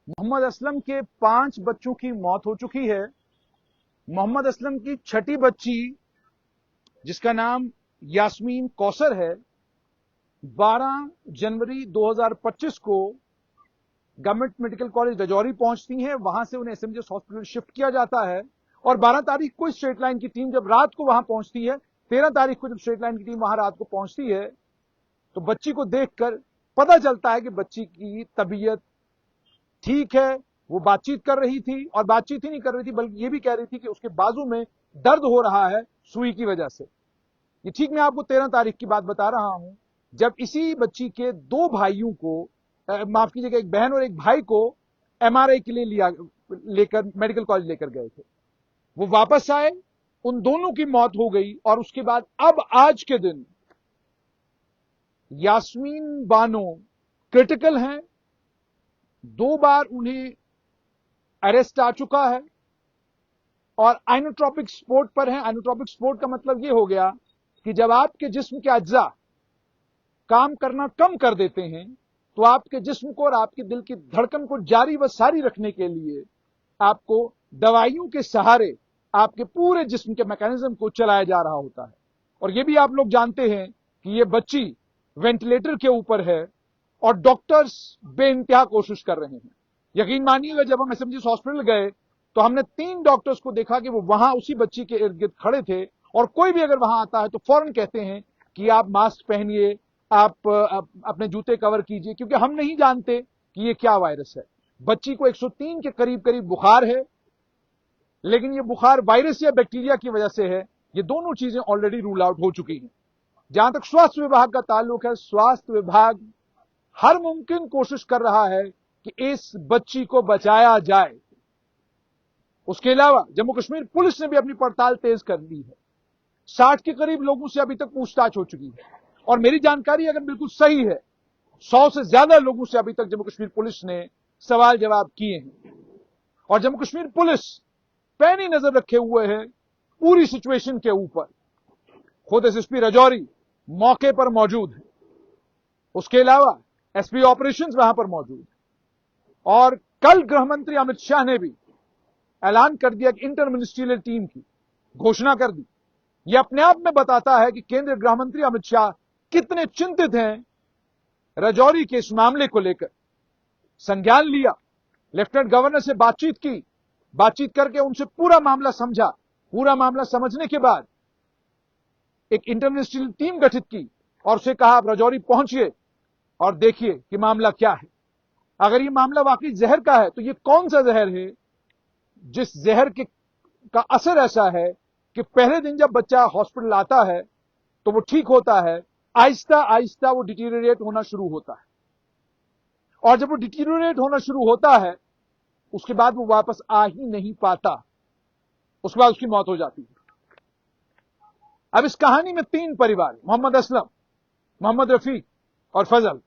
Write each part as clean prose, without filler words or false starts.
محمد اسلم کے 5 بچوں کی موت ہو چکی ہے۔ محمد اسلم کی چھٹی بچی جس کا نام یاسمین کوثر ہے 12 جنوری 2025 کو گورنمنٹ میڈیکل کالج رجوری پہنچتی ہیں۔ وہاں سے انہیں S M G S hospital شفٹ کیا جاتا ہے اور 12 تاریخ کو اسٹریٹ لائن کی ٹیم جب رات کو وہاں پہنچتی ہے، 13 تاریخ کو جب اسٹریٹ لائن کی ٹیم وہاں رات کو پہنچتی ہے تو بچی کو دیکھ کر پتہ چلتا ہے کہ بچی کی طبیعت ٹھیک ہے۔ وہ بات چیت کر رہی تھی، اور بات چیت ہی نہیں کر رہی تھی بلکہ یہ بھی کہہ رہی تھی کہ اس کے بازو میں درد ہو رہا ہے سوئی کی وجہ سے۔ یہ ٹھیک میں آپ کو 13 تاریخ کی بات بتا رہا ہوں جب اسی بچی کے 2 بھائیوں کو معاف کیجیے گا، ایک بہن اور ایک بھائی کو ایم آر آئی کے لیے لے کر میڈیکل کالج لے کر گئے تھے۔ وہ واپس آئے، ان دونوں کی موت ہو گئی، اور اس کے بعد اب آج کے دن یاسمین بانو کرٹیکل ہیں۔ 2 بار انہیں اریسٹ آ چکا ہے اور آئنوٹروپک سپورٹ پر ہیں۔ آئنوٹروپک سپورٹ کا مطلب یہ ہو گیا کہ جب آپ کے جسم کے اجزاء کام کرنا کم کر دیتے ہیں تو آپ کے جسم کو اور آپ کے دل کی دھڑکن کو جاری و ساری رکھنے کے لیے آپ کو دوائیوں کے سہارے آپ کے پورے جسم کے میکانزم کو چلایا جا رہا ہوتا ہے۔ اور یہ بھی آپ لوگ جانتے ہیں کہ یہ بچی وینٹیلیٹر کے اوپر ہے اور ڈاکٹرز بے انتہا کوشش کر رہے ہیں۔ یقین مانیے گا، جب ہم ایس ایم جی ہاسپٹل گئے تو ہم نے 3 ڈاکٹرز کو دیکھا کہ وہ وہاں اسی بچی کے ارد گرد کھڑے تھے، اور کوئی بھی اگر وہاں آتا ہے تو فوراً کہتے ہیں کہ آپ ماسک پہنیے، آپ اپنے جوتے کور کیجئے، کیونکہ ہم نہیں جانتے کہ یہ کیا وائرس ہے۔ بچی کو 103 کے قریب بخار ہے، لیکن یہ بخار وائرس یا بیکٹیریا کی وجہ سے ہے، یہ دونوں چیزیں آلریڈی رول آؤٹ ہو چکی ہیں۔ جہاں تک سواستھ وبھاگ کا تعلق ہے، سواستھ وبھاگ ہر ممکن کوشش کر رہا ہے کہ اس بچی کو بچایا جائے۔ اس کے علاوہ جموں کشمیر پولیس نے بھی اپنی پڑتال تیز کر دی ہے۔ 60 کے قریب لوگوں سے ابھی تک پوچھ تاچھ ہو چکی ہے، اور میری جانکاری اگر بالکل صحیح ہے 100 سے زیادہ لوگوں سے ابھی تک جموں کشمیر پولیس نے سوال جواب کیے ہیں، اور جموں کشمیر پولیس پینی نظر رکھے ہوئے ہے پوری سچویشن کے اوپر۔ خود ایس ایس پی رجوری موقع پر موجود ہے، اس کے علاوہ ایس پی آپریشنز وہاں پر موجود ہے، اور کل گرہ منتری امت شاہ نے بھی اعلان کر دیا کہ انٹر منسٹریل ٹیم کی گھوشنا کر دی۔ یہ اپنے آپ میں بتاتا ہے کہ کیندری گرہ منتری امت شاہ کتنے چنتت ہیں رجوری کے اس معاملے کو لے کر۔ سنجھال لیا، لیفٹنٹ گورنر سے بات چیت کی، بات چیت کر کے ان سے پورا معاملہ سمجھا، پورا معاملہ سمجھنے کے بعد ایک انٹر منسٹریل ٹیم گٹھت کی اور اسے کہا آپ رجوری پہنچیے اور دیکھیے کہ معاملہ کیا ہے۔ اگر یہ معاملہ واقعی زہر کا ہے تو یہ کون سا زہر ہے جس زہر کا اثر ایسا ہے کہ پہلے دن جب بچہ ہاسپٹل آتا ہے تو وہ ٹھیک ہوتا ہے، آہستہ آہستہ وہ ڈیٹیریٹ ہونا شروع ہوتا ہے، اور جب وہ ڈیٹیریٹ ہونا شروع ہوتا ہے اس کے بعد وہ واپس آ ہی نہیں پاتا، اس کے بعد اس کی موت ہو جاتی ہے۔ اب اس کہانی میں 3 پریوار، محمد اسلم، محمد رفیق اور فضل،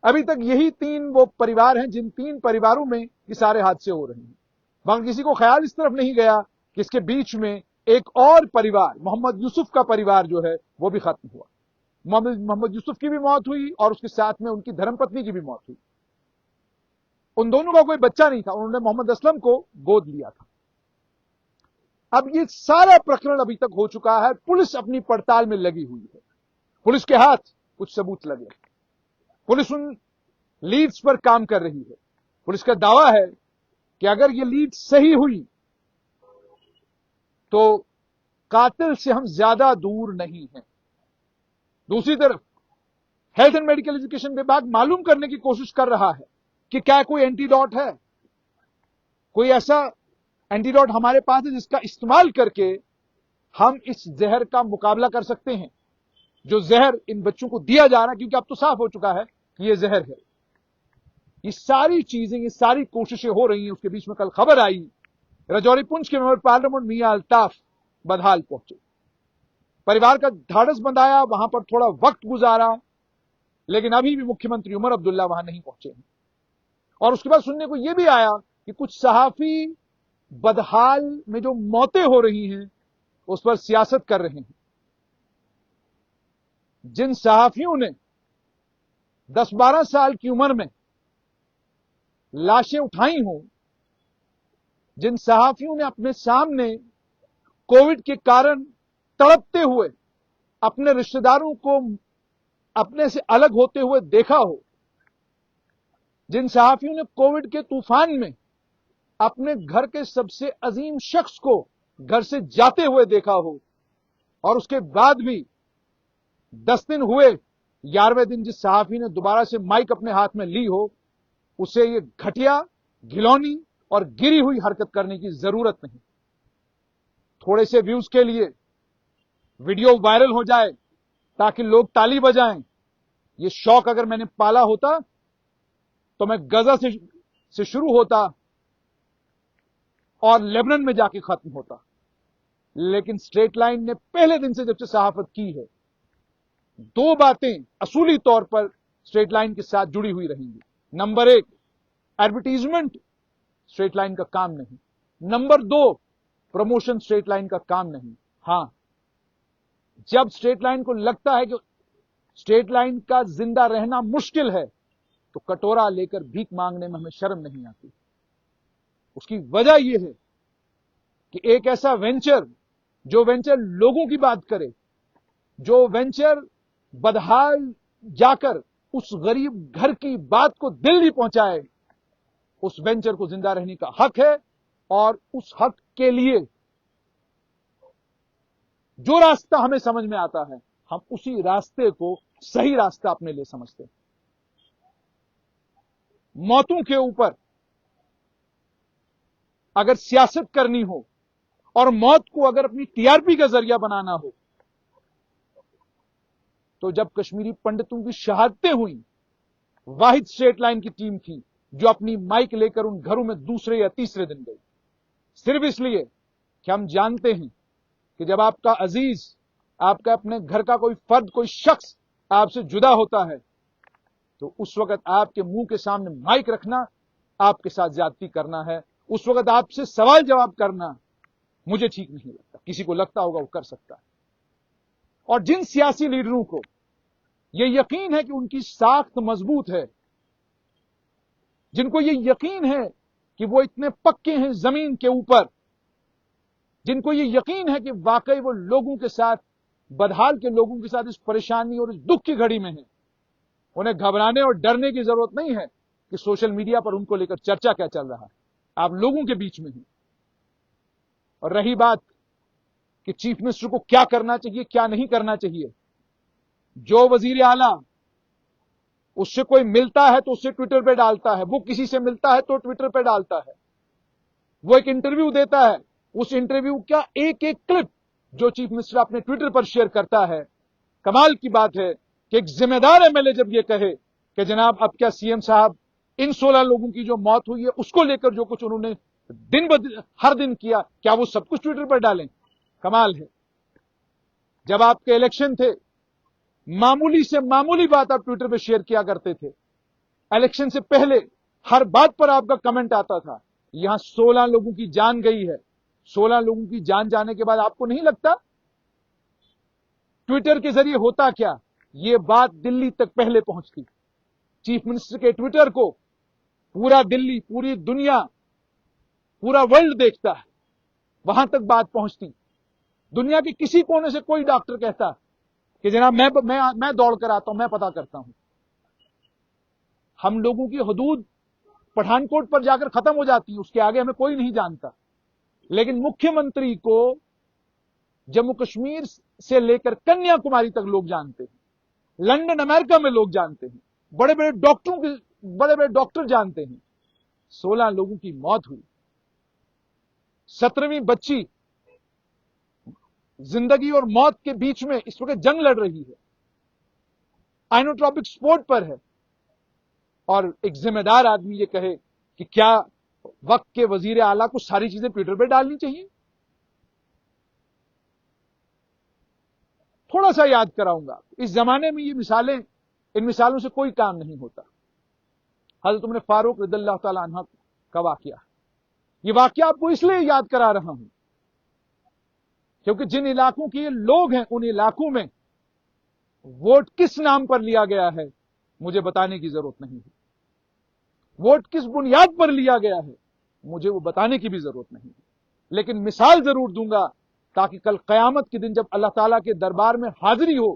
ابھی تک یہی 3 وہ پریوار ہیں جن 3 پریواروں میں یہ سارے حادثے ہو رہے ہیں۔ مگر کسی کو خیال اس طرف نہیں گیا کہ اس کے بیچ میں ایک اور پریوار محمد یوسف کا پریوار جو ہے وہ بھی ختم ہوا۔ محمد یوسف کی بھی موت ہوئی اور اس کے ساتھ میں ان کی دھرم پتنی کی بھی موت ہوئی۔ ان دونوں کا کوئی بچہ نہیں تھا، انہوں نے محمد اسلم کو گود لیا تھا۔ اب یہ سارا پرکرن ابھی تک ہو چکا ہے، پولیس اپنی پڑتال میں لگی ہوئی ہے، پولیس کے ہاتھ کچھ ثبوت لگے، پولیس ان لیڈز پر کام کر رہی ہے۔ پولیس کا دعویٰ ہے کہ اگر یہ لیڈ صحیح ہوئی تو قاتل سے ہم زیادہ دور نہیں ہیں۔ دوسری طرف ہیلتھ اینڈ میڈیکل ایجوکیشن وبھاگ معلوم کرنے کی کوشش کر رہا ہے کہ کیا کوئی اینٹی ڈاٹ ہے، کوئی ایسا اینٹی ڈاٹ ہمارے پاس ہے جس کا استعمال کر کے ہم اس زہر کا مقابلہ کر سکتے ہیں جو زہر ان بچوں کو دیا جا رہا ہے، کیونکہ اب تو صاف ہو چکا ہے کہ یہ زہر ہے۔ یہ ساری چیزیں، یہ ساری کوششیں ہو رہی ہیں۔ اس کے بیچ میں کل خبر آئی رجوری پنچ کے ممبر پارلیمنٹ میاں الطاف بدحال پہنچے، پریوار کا ڈھاڑس بندھایا، وہاں پر تھوڑا وقت گزارا، لیکن ابھی بھی مکھی منتری عمر عبداللہ وہاں نہیں پہنچے ہیں۔ اور اس کے بعد سننے کو یہ بھی آیا کہ کچھ صحافی بدحال میں جو موتیں ہو رہی ہیں اس پر سیاست کر رہے ہیں۔ جن صحافیوں نے 10-12 سال کی عمر میں لاشیں اٹھائی ہوں، جن صحافیوں نے اپنے سامنے کووڈ کے کارن تڑپتے ہوئے اپنے رشتہ داروں کو اپنے سے الگ ہوتے ہوئے دیکھا ہو، جن صحافیوں نے کووڈ کے طوفان میں اپنے گھر کے سب سے عظیم شخص کو گھر سے جاتے ہوئے دیکھا ہو، اور اس کے بعد بھی 10 دن ہوئے 11ویں دن جس صحافی نے دوبارہ سے مائک اپنے ہاتھ میں لی ہو، اسے یہ گھٹیا، گھلونی اور گری ہوئی حرکت کرنے کی ضرورت نہیں۔ تھوڑے سے ویوز کے لیے ویڈیو وائرل ہو جائے تاکہ لوگ تالی بجائیں، یہ شوق اگر میں نے پالا ہوتا تو میں غزہ سے شروع ہوتا اور لیبنان میں جا کے ختم ہوتا۔ لیکن اسٹریٹ لائن نے پہلے دن سے جب سے صحافت کی ہے، 2 باتیں اصولی طور پر اسٹریٹ لائن کے ساتھ جڑی ہوئی رہیں گی۔ نمبر 1، ایڈورٹیزمنٹ اسٹریٹ لائن کا کام نہیں۔ نمبر 2، پروموشن اسٹریٹ لائن کا کام نہیں۔ ہاں، جب اسٹریٹ لائن کو لگتا ہے کہ اسٹریٹ لائن کا زندہ رہنا مشکل ہے تو کٹورا لے کر بھیک مانگنے میں ہمیں شرم نہیں آتی۔ اس کی وجہ یہ ہے کہ ایک ایسا وینچر جو وینچر لوگوں کی بات کرے، جو وینچر بدحال جا کر اس غریب گھر کی بات کو دل نہیں پہنچائے، اس وینچر کو زندہ رہنے کا حق ہے، اور اس حق کے لیے جو راستہ ہمیں سمجھ میں آتا ہے ہم اسی راستے کو صحیح راستہ اپنے لیے سمجھتے ہیں۔ موتوں کے اوپر اگر سیاست کرنی ہو اور موت کو اگر اپنی ٹی آر پی کا ذریعہ بنانا ہو، تو جب کشمیری پنڈتوں کی شہادتیں ہوئیں، واحد اسٹریٹ لائن کی ٹیم تھی جو اپنی مائک لے کر ان گھروں میں دوسرے یا تیسرے دن گئی، صرف اس لیے کہ ہم جانتے ہیں کہ جب آپ کا عزیز، آپ کا اپنے گھر کا کوئی فرد، کوئی شخص آپ سے جدا ہوتا ہے تو اس وقت آپ کے منہ کے سامنے مائک رکھنا آپ کے ساتھ زیادتی کرنا ہے، اس وقت آپ سے سوال جواب کرنا مجھے ٹھیک نہیں لگتا۔ کسی کو لگتا ہوگا وہ کر سکتا ہے۔ اور جن سیاسی لیڈروں کو یہ یقین ہے کہ ان کی ساخت مضبوط ہے، جن کو یہ یقین ہے کہ وہ اتنے پکے ہیں زمین کے اوپر، جن کو یہ یقین ہے کہ واقعی وہ لوگوں کے ساتھ، بدحال کے لوگوں کے ساتھ اس پریشانی اور اس دکھ کی گھڑی میں ہیں، انہیں گھبرانے اور ڈرنے کی ضرورت نہیں ہے کہ سوشل میڈیا پر ان کو لے کر چرچا کیا چل رہا ہے۔ آپ لوگوں کے بیچ میں ہیں۔ اور رہی بات کہ چیف منسٹر کو کیا کرنا چاہیے، کیا نہیں کرنا چاہیے، جو وزیر اعلیٰ اس سے کوئی ملتا ہے تو اسے ٹویٹر پہ ڈالتا ہے، وہ کسی سے ملتا ہے تو ٹویٹر پہ ڈالتا ہے، وہ ایک انٹرویو دیتا ہے، اس انٹرویو کا ایک ایک کلپ جو چیف منسٹر اپنے ٹویٹر پر شیئر کرتا ہے۔ کمال کی بات ہے کہ ایک ذمہ دار ایم ایل اے جب یہ کہے کہ جناب اب کیا سی ایم صاحب ان 16 لوگوں کی جو موت ہوئی ہے اس کو لے کر جو کچھ انہوں نے ہر دن کیا، کیا وہ سب کچھ ٹویٹر پر ڈالیں؟ کمال ہے۔ جب آپ کے الیکشن تھے، معمولی سے معمولی بات آپ ٹویٹر پہ شیئر کیا کرتے تھے، الیکشن سے پہلے ہر بات پر آپ کا کمنٹ آتا تھا۔ یہاں 16 لوگوں کی جان گئی ہے، 16 لوگوں کی جان جانے کے بعد آپ کو نہیں لگتا ٹویٹر کے ذریعے ہوتا کیا؟ یہ بات دلی تک پہلے پہنچتی، چیف منسٹر کے ٹویٹر کو پورا دلی، پوری دنیا، پورا ورلڈ دیکھتا ہے، وہاں تک بات پہنچتی۔ دنیا کے کسی کونے سے کوئی ڈاکٹر کہتا کہ جناب میں دوڑ کر آتا ہوں، میں پتا کرتا ہوں۔ ہم لوگوں کی حدود پٹھان کوٹ پر جا کر ختم ہو جاتی ہے، اس کے آگے ہمیں کوئی نہیں جانتا، لیکن مکھیہ منتری کو جموں کشمیر سے لے کر کنیا کماری تک لوگ جانتے ہیں، لندن امریکہ میں لوگ جانتے ہیں، بڑے بڑے ڈاکٹر جانتے ہیں۔ 16 لوگوں کی موت ہوئی، 17ویں بچی زندگی اور موت کے بیچ میں اس وقت جنگ لڑ رہی ہے، آئنوٹروپک سپورٹ پر ہے، اور ایک ذمہ دار آدمی یہ کہے کہ کیا وقت کے وزیر اعلیٰ کو ساری چیزیں ٹویٹر پہ ڈالنی چاہیے؟ تھوڑا سا یاد کراؤں گا، اس زمانے میں یہ مثالیں، ان مثالوں سے کوئی کام نہیں ہوتا۔ حضرت عمر فاروق رضی اللہ تعالی عنہ کا واقعہ، یہ واقعہ آپ کو اس لیے یاد کرا رہا ہوں کیونکہ جن علاقوں کے یہ لوگ ہیں، ان علاقوں میں ووٹ کس نام پر لیا گیا ہے مجھے بتانے کی ضرورت نہیں ہے۔ ووٹ کس بنیاد پر لیا گیا ہے مجھے وہ بتانے کی بھی ضرورت نہیں، لیکن مثال ضرور دوں گا تاکہ کل قیامت کے دن جب اللہ تعالیٰ کے دربار میں حاضری ہو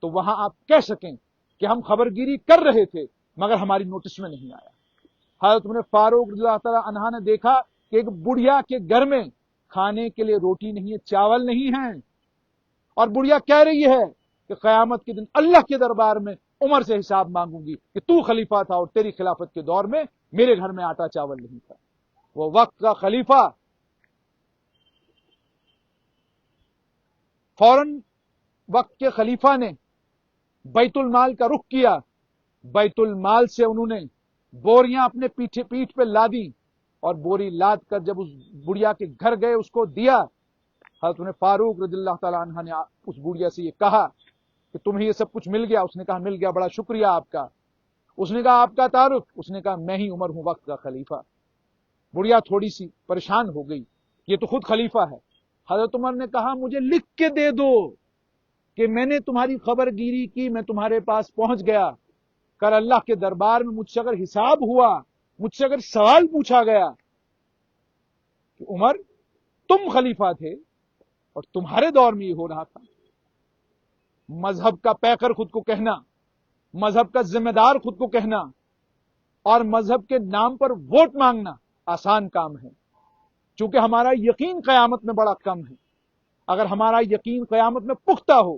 تو وہاں آپ کہہ سکیں کہ ہم خبرگیری کر رہے تھے مگر ہماری نوٹس میں نہیں آیا۔ حضرت عمر فاروق رضی اللہ تعالیٰ عنہ نے دیکھا کہ ایک بڑھیا کے گھر میں کھانے کے لیے روٹی نہیں ہے، چاول نہیں ہے، اور بڑھیا کہہ رہی ہے کہ قیامت کے دن اللہ کے دربار میں عمر سے حساب مانگوں گی کہ تو خلیفہ تھا اور تیری خلافت کے دور میں میرے گھر میں آٹا چاول نہیں تھا۔ وہ وقت کا خلیفہ فوراً وقت کے خلیفہ نے بیت المال کا رخ کیا، بیت المال سے انہوں نے بوریاں اپنے پیٹھ پہ لادی اور بوری لاد کر جب اس بڑھیا کے گھر گئے اس کو دیا۔ حضرت عمر فاروق رضی اللہ تعالیٰ عنہ نے اس بڑھیا سے یہ کہا کہ تمہیں یہ سب کچھ مل گیا؟ اس نے کہا مل گیا، بڑا شکریہ آپ کا۔ اس نے کہا آپ کا تعارف؟ اس نے کہا میں ہی عمر ہوں، وقت کا خلیفہ۔ بڑھیا تھوڑی سی پریشان ہو گئی، یہ تو خود خلیفہ ہے۔ حضرت عمر نے کہا مجھے لکھ کے دے دو کہ میں نے تمہاری خبر گیری کی، میں تمہارے پاس پہنچ گیا، کل اللہ کے دربار میں مجھ سے اگر حساب ہوا، مجھ سے اگر سوال پوچھا گیا کہ عمر تم خلیفہ تھے اور تمہارے دور میں یہ ہو رہا تھا۔ مذہب کا پیکر خود کو کہنا، مذہب کا ذمہ دار خود کو کہنا اور مذہب کے نام پر ووٹ مانگنا آسان کام ہے، چونکہ ہمارا یقین قیامت میں بڑا کم ہے۔ اگر ہمارا یقین قیامت میں پختہ ہو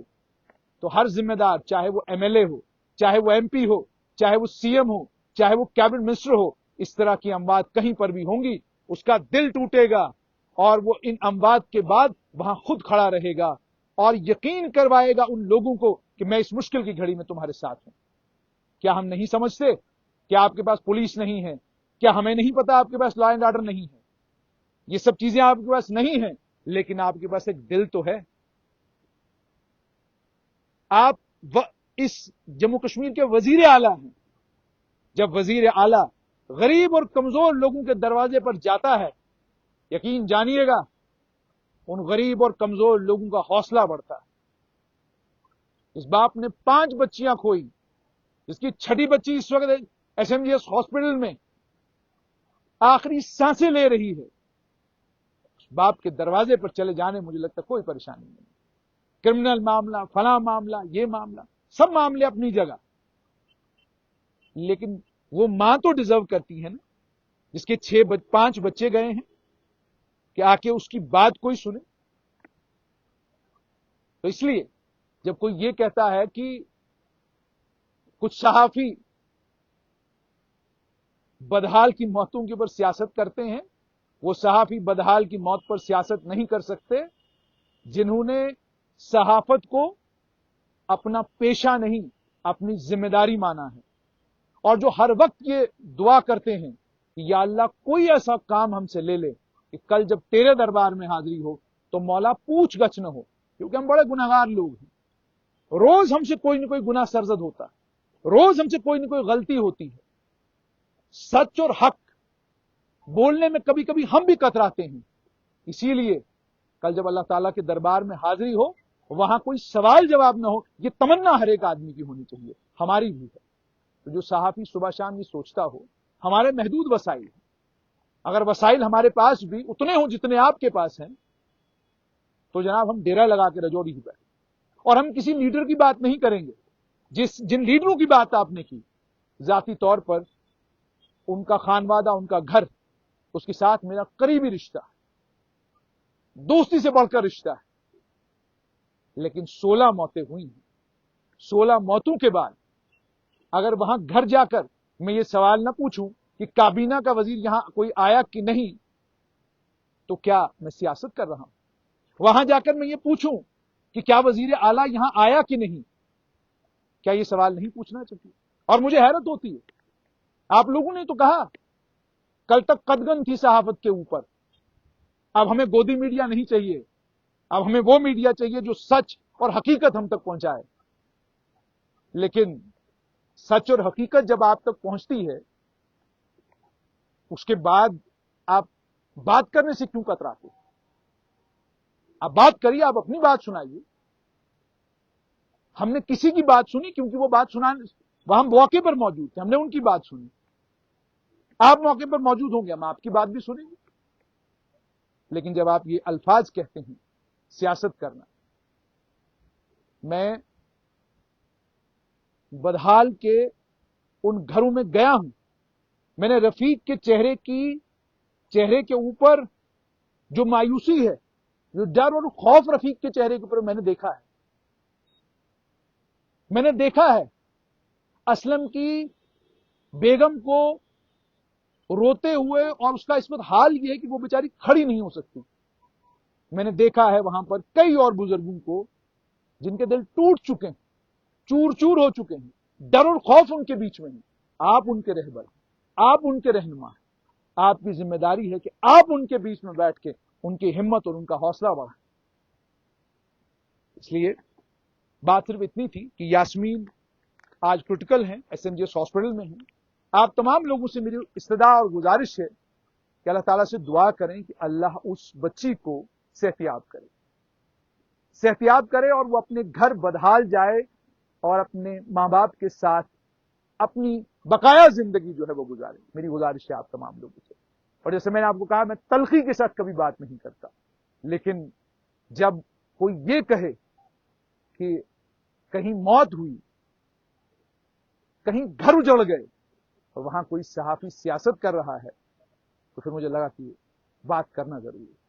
تو ہر ذمہ دار، چاہے وہ ایم ایل اے ہو، چاہے وہ ایم پی ہو، چاہے وہ سی ایم ہو، چاہے وہ کیبنٹ منسٹر ہو، اس طرح کی اموات کہیں پر بھی ہوں گی، اس کا دل ٹوٹے گا اور وہ ان اموات کے بعد وہاں خود کھڑا رہے گا اور یقین کروائے گا ان لوگوں کو کہ میں اس مشکل کی گھڑی میں تمہارے ساتھ ہوں۔ کیا ہم نہیں سمجھتے؟ کیا آپ کے پاس پولیس نہیں ہے؟ کیا ہمیں نہیں پتا آپ کے پاس لا اینڈ آرڈر نہیں ہے؟ یہ سب چیزیں آپ کے پاس نہیں ہیں، لیکن آپ کے پاس ایک دل تو ہے۔ آپ اس جموں کشمیر کے وزیر اعلیٰ ہیں۔ جب وزیر اعلیٰ غریب اور کمزور لوگوں کے دروازے پر جاتا ہے، یقین جانیے گا ان غریب اور کمزور لوگوں کا حوصلہ بڑھتا ہے۔ اس باپ نے 5 بچیاں کھوئی، جس کی 6ٹھی بچی اس وقت S M G S hospital میں آخری سانسیں لے رہی ہے۔ اس باپ کے دروازے پر چلے جانے مجھے لگتا کوئی پریشانی نہیں۔ کرمنل معاملہ، فلاں معاملہ، یہ معاملہ، سب معاملے اپنی جگہ، لیکن وہ ماں تو ڈیزرو کرتی ہے نا، جس کے 5 بچے گئے ہیں، کہ آ کے اس کی بات کوئی سنے۔ تو اس لیے جب کوئی یہ کہتا ہے کہ کچھ صحافی بدحال کی موتوں کے اوپر سیاست کرتے ہیں، وہ صحافی بدحال کی موت پر سیاست نہیں کر سکتے جنہوں نے صحافت کو اپنا پیشہ نہیں، اپنی ذمہ داری مانا ہے، اور جو ہر وقت یہ دعا کرتے ہیں کہ یا اللہ کوئی ایسا کام ہم سے لے لے کہ کل جب تیرے دربار میں حاضری ہو تو مولا پوچھ گچھ نہ ہو، کیونکہ ہم بڑے گناہگار لوگ ہیں۔ روز ہم سے کوئی نہ کوئی گناہ سرزد ہوتا ہے، روز ہم سے کوئی نہ کوئی غلطی ہوتی ہے۔ سچ اور حق بولنے میں کبھی کبھی ہم بھی کتراتے ہیں، اسی لیے کل جب اللہ تعالیٰ کے دربار میں حاضری ہو وہاں کوئی سوال جواب نہ ہو، یہ تمنا ہر ایک آدمی کی ہونی چاہیے، ہماری بھی ہے۔ تو جو صحافی صبح شام یہ سوچتا ہو، ہمارے محدود وسائل ہیں، اگر وسائل ہمارے پاس بھی اتنے ہوں جتنے آپ کے پاس ہیں تو جناب ہم ڈیرا لگا کے رجوڑی ہی بیٹھے، اور ہم کسی لیڈر کی بات نہیں کریں گے۔ جن لیڈروں کی بات آپ نے کی، ذاتی طور پر ان کا خانوادہ، ان کا گھر، اس کے ساتھ میرا قریبی رشتہ ہے، دوستی سے بڑھ کر رشتہ ہے، لیکن 16 موتیں ہوئی ہیں۔ 16 موتوں کے بعد اگر وہاں گھر جا کر میں یہ سوال نہ پوچھوں کہ کابینہ کا وزیر یہاں کوئی آیا کہ نہیں، تو کیا میں سیاست کر رہا ہوں؟ وہاں جا کر میں یہ پوچھوں کہ کیا وزیر اعلیٰ یہاں آیا کہ نہیں، کیا یہ سوال نہیں پوچھنا چاہیے؟ اور مجھے حیرت ہوتی ہے، آپ لوگوں نے تو کہا کل تک قدغن تھی صحافت کے اوپر، اب ہمیں گودی میڈیا نہیں چاہیے، اب ہمیں وہ میڈیا چاہیے جو سچ اور حقیقت ہم تک پہنچائے۔ لیکن سچ اور حقیقت جب آپ تک پہنچتی ہے، اس کے بعد آپ بات کرنے سے کیوں کتراتے؟ آپ بات کریے، آپ اپنی بات سنائیے۔ ہم نے کسی کی بات سنی، کیونکہ وہ بات سنانے وہاں موقع پر موجود تھے، ہم نے ان کی بات سنی۔ آپ موقع پر موجود ہوں گے، ہم آپ کی بات بھی سنیں گے، لیکن جب آپ یہ الفاظ کہتے ہیں سیاست کرنا، میں بدحال کے ان گھروں میں گیا ہوں، میں نے رفیق کے چہرے کے اوپر جو مایوسی ہے، جو ڈر اور خوف رفیق کے چہرے کے اوپر میں نے دیکھا ہے. میں نے دیکھا ہے اسلم کی بیگم کو روتے ہوئے، اور اس کا اس وقت حال یہ ہے کہ وہ بیچاری کھڑی نہیں ہو سکتی. میں نے دیکھا ہے وہاں پر کئی اور بزرگوں کو جن کے دل ٹوٹ چکے ہیں، چور چور ہو چکے ہیں، ڈر اور خوف ان کے بیچ میں ہے. آپ ان کے رہبر، آپ ان کے رہنما ہیں، آپ کی ذمہ داری ہے کہ آپ ان کے بیچ میں بیٹھ کے ان کی ہمت اور ان کا حوصلہ بڑھائیں. اس لیے بات صرف اتنی تھی کہ یاسمین آج کرٹیکل ہیں، S M G S hospital میں ہیں. آپ تمام لوگوں سے میری استدعا اور گزارش ہے کہ اللہ تعالیٰ سے دعا کریں کہ اللہ اس بچی کو صحتیاب کرے اور وہ اپنے گھر بدحال جائے اور اپنے ماں باپ کے ساتھ اپنی بقایا زندگی جو ہے وہ گزارے. میری گزارش ہے آپ تمام لوگوں سے. اور جیسے میں نے آپ کو کہا، میں تلخی کے ساتھ کبھی بات نہیں کرتا، لیکن جب کوئی یہ کہے کہ کہیں موت ہوئی، کہیں گھر اجڑ گئے، اور وہاں کوئی صحافی سیاست کر رہا ہے، تو پھر مجھے لگا کہ بات کرنا ضروری ہے.